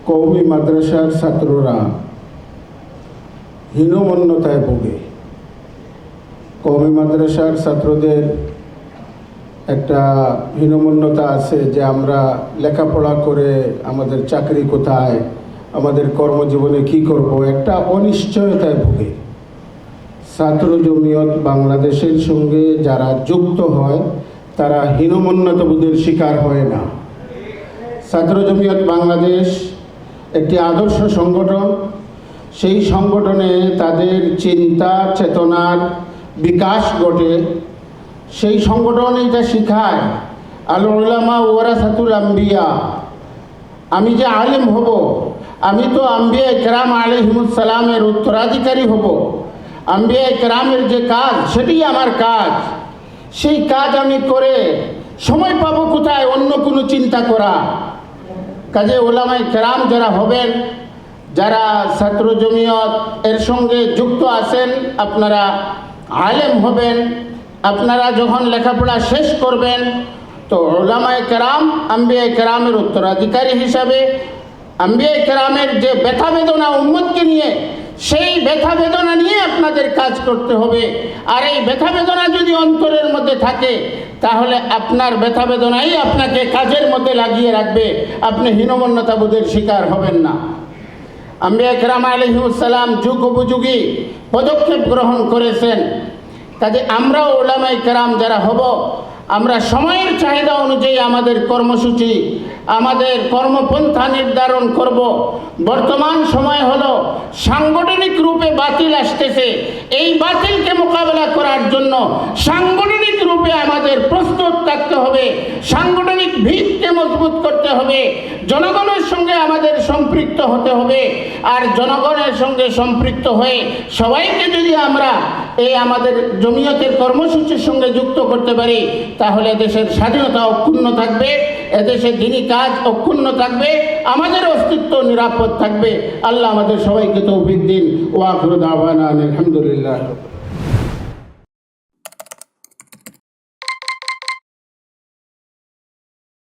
কওমি মাদ্রাসার ছাত্ররা হীনমন্যতায় ভোগে। কওমি মাদ্রাসার ছাত্রদের একটা হীনমন্যতা আছে যে আমরা লেখাপড়া করে আমাদের চাকরি কোথায়, আমাদের কর্মজীবনে কি করব, একটা অনিশ্চয়তায় ভোগে। ছাত্র জমিয়ত বাংলাদেশের সঙ্গে যারা যুক্ত হয় তারা হীনমন্যতাবোধের শিকার হয় না। ছাত্র জমিয়ত বাংলাদেশ একটি আদর্শ সংগঠন। সেই সংগঠনে তাদের চিন্তা চেতনার বিকাশ ঘটে। সেই সংগঠন এটা শিখায় আল উলামা ওয়ারাসাতুল আম্বিয়া। আমি যে আলেম হব, আমি তো আম্বিয়া ইকরাম আলাইহিমুস সালামের উত্তরাধিকারী হব। আম্বিয়া ইকরামের যে কাজ সেটি আমার কাজ। সেই কাজ আমি করে সময় পাবো কোথায় অন্য কোনো চিন্তা করা? কাজে ওলামা ইকরাম যারা হবেন, যারা ছাত্র জমিয়ত এর সঙ্গে যুক্ত আছেন, আপনারা আলেম হবেন। আপনারা যখন লেখাপড়া শেষ করবেন তো ওলামায়ে কেরাম আম্বিয়ায়ে কেরামের উত্তরাধিকারী হিসাবে আম্বিয়ায়ে কেরামের যে ব্যথা বেদনা উম্মতকে নিয়ে, সেই ব্যথা বেদনা নিয়ে আপনাদের কাজ করতে হবে। আর এই ব্যথা বেদনা যদি অন্তরের মধ্যে থাকে তাহলে আপনার ব্যথা বেদনাই আপনাকে কাজের মধ্যে লাগিয়ে রাখবে, আপনি হীনমন্যতাবোধের শিকার হবেন না। আম্বিয়ায়ে কেরাম আলাইহিমুস সালাম যুগ উপযোগী পদক্ষেপ গ্রহণ করেছেন। কাজে আমরাও উলামায়ে কেরাম যারা হব, আমরা সময়ের চাহিদা অনুযায়ী আমাদের কর্মসূচি, আমাদের কর্মপন্থা নির্ধারণ করব। বর্তমান সময় হলো সাংগঠনিক রূপে বাতিল আসতেছে। এই বাতিলকে মোকাবেলা করার জন্য সাংগঠনিক রূপে আমাদের প্রস্তুত থাকতে হবে। সাংগঠনিক ভিতকে মজবুত করতে হবে। জনগণের সঙ্গে আমাদের সম্পৃক্ত হতে হবে। আর জনগণের সঙ্গে সম্পৃক্ত হয়ে সবাইকে যদি আমরা এই আমাদের জমিয়তের কর্মসূচির সঙ্গে যুক্ত করতে পারি তাহলে দেশের স্বাধীনতা অক্ষুণ্ণ থাকবে, এদেশে দিনী কাজ অক্ষুণ্ণ থাকবে, আমাদের অস্তিত্ব নিরাপদ থাকবে। আল্লাহ আমাদের সবাইকে তৌফিক দিন। ওয়া আখিরু দাওয়ানা আলহামদুলিল্লাহ।